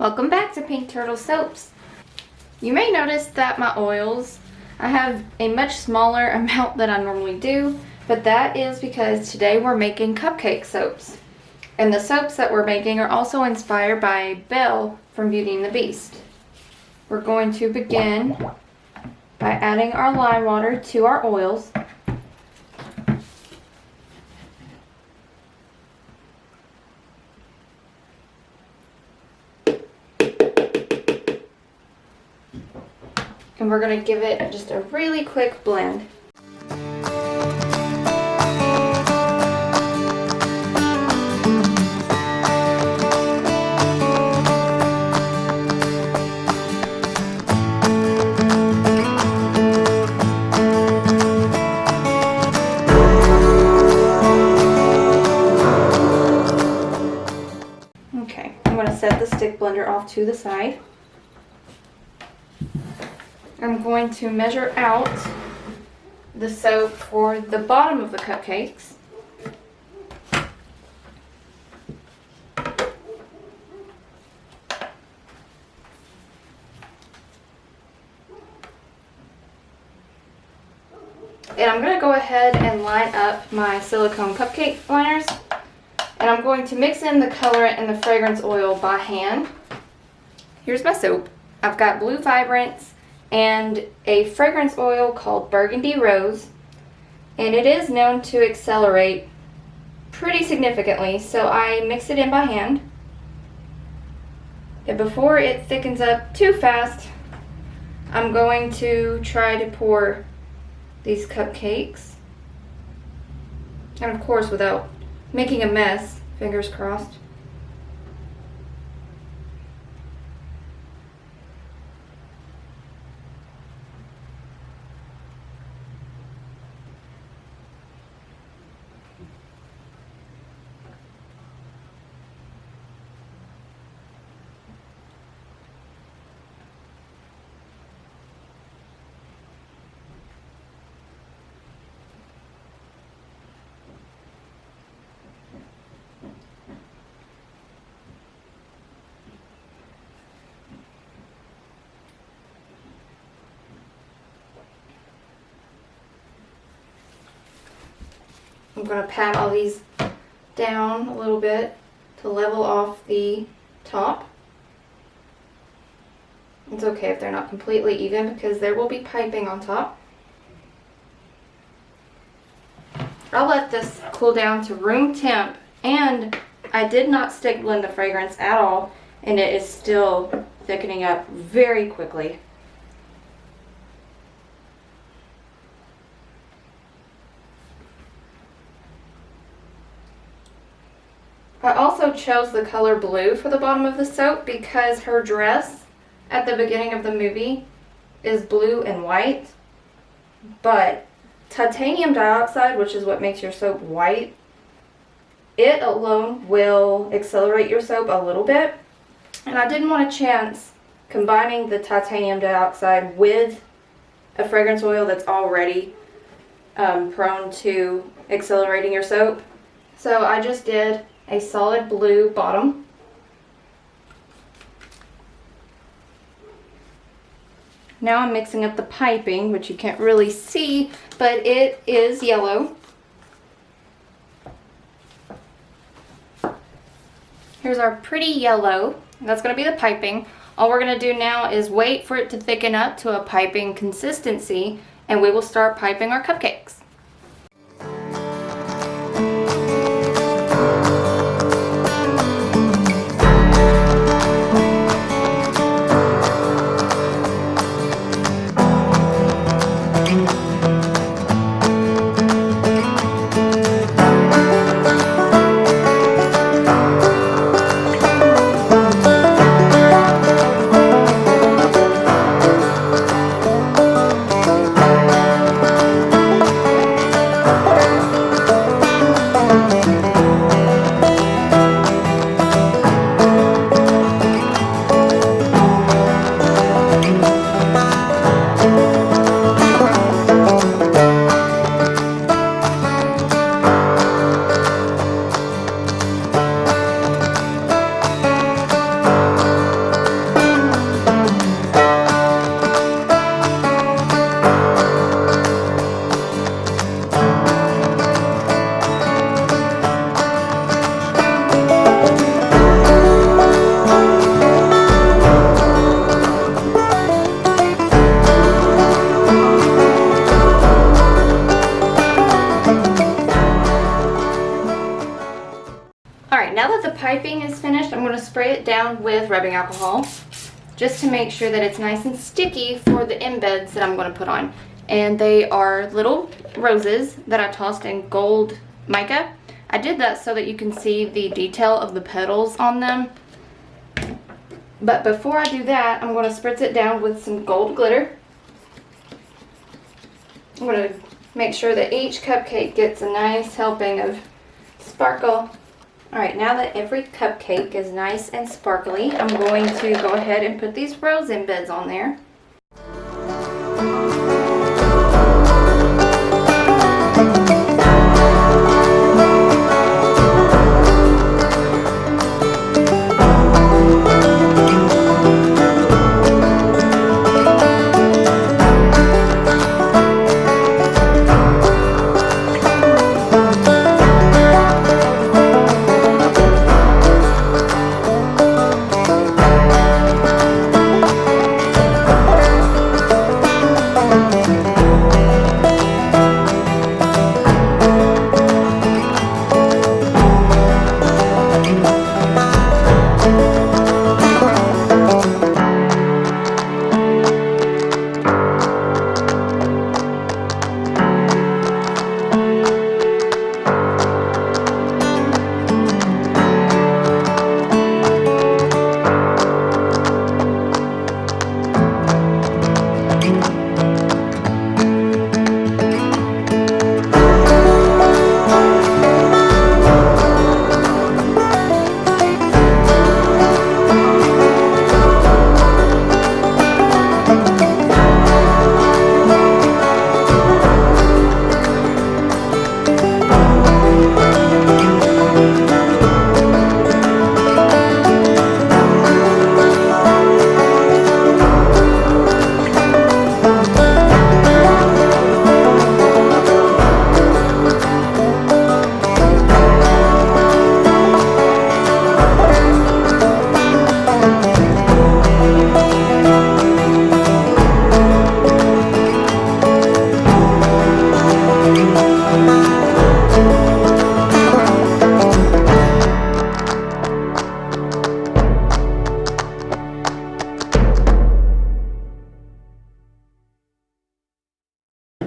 Welcome back to Pink Turtle Soaps. You may notice that my oils, I have a much smaller amount than I normally do, but that is because today we're making cupcake soaps. And the soaps that we're making are also inspired by Belle from Beauty and the Beast. We're going to begin by adding our lime water to our oils. And we're going to give it just a really quick blend. Okay, I'm going to set the stick blender off to the side. I'm going to measure out the soap for the bottom of the cupcakes. And I'm going to go ahead and line up my silicone cupcake liners. And I'm going to mix in the colorant and the fragrance oil by hand. Here's my soap. I've got Blue Vibrance and a fragrance oil called Burgundy Rose, and it is known to accelerate pretty significantly, so I mix it in by hand. And before it thickens up too fast, I'm going to try to pour these cupcakes, and of course without making a mess, fingers crossed. I'm going to pat all these down a little bit to level off the top. It's okay if they're not completely even because there will be piping on top. I'll let this cool down to room temp, and I did not stick blend the fragrance at all, and it is still thickening up very quickly. I also chose the color blue for the bottom of the soap because her dress at the beginning of the movie is blue and white, but titanium dioxide, which is what makes your soap white, it alone will accelerate your soap a little bit, and I didn't want a chance combining the titanium dioxide with a fragrance oil that's already prone to accelerating your soap. So I just did a solid blue bottom. Now I'm mixing up the piping, which you can't really see, but it is yellow. Here's our pretty yellow. That's going to be the piping. All we're going to do now is wait for it to thicken up to a piping consistency, and we will start piping our cupcakes. now that the piping is finished, I'm going to spray it down with rubbing alcohol just to make sure that it's nice and sticky for the embeds that I'm going to put on. And they are little roses that I tossed in gold mica. I did that so that you can see the detail of the petals on them. But before I do that, I'm going to spritz it down with some gold glitter. I'm going to make sure that each cupcake gets a nice helping of sparkle. Alright, now that every cupcake is nice and sparkly, I'm going to go ahead and put these rose embeds on there.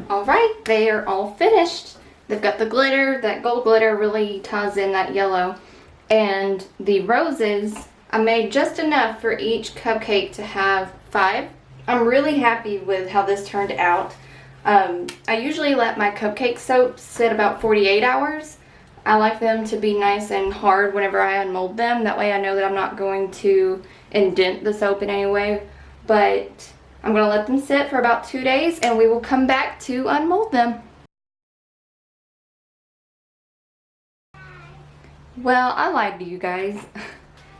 Alright, they are all finished. They've got the glitter, that gold glitter really ties in that yellow. And the roses, I made just enough for each cupcake to have 5. I'm really happy with how this turned out. I usually let my cupcake soaps sit about 48 hours. I like them to be nice and hard whenever I unmold them. That way I know that I'm not going to indent the soap in any way. But I'm going to let them sit for about 2 days and we will come back to unmold them. Well, I lied to you guys.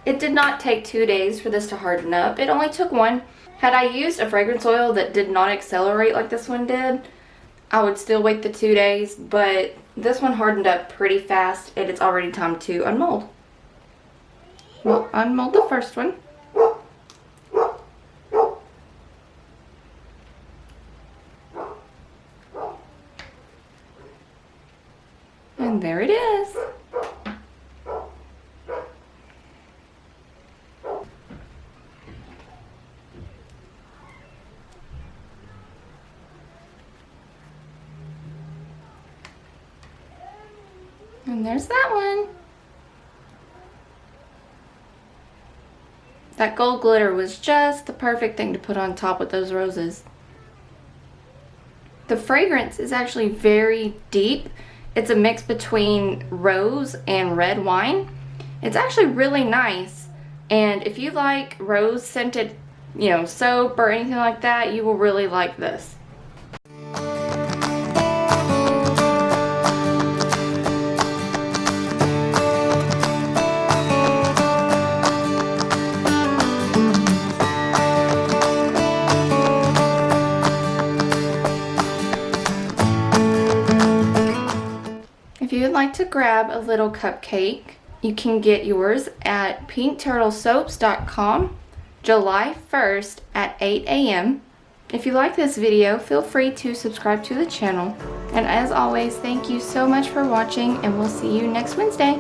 It did not take 2 days for this to harden up. It only took 1. Had I used a fragrance oil that did not accelerate like this one did, I would still wait the 2 days, but this one hardened up pretty fast and it's already time to unmold. We'll unmold the first one. And there it is. And there's that one. That gold glitter was just the perfect thing to put on top with those roses. The fragrance is actually very deep. It's a mix between rose and red wine. It's actually really nice. And if you like rose scented, soap or anything like that, you will really like this. If you would like to grab a little cupcake, you can get yours at pinkturtlesoaps.com July 1st at 8 a.m. If you like this video, feel free to subscribe to the channel. And as always, thank you so much for watching and we'll see you next Wednesday.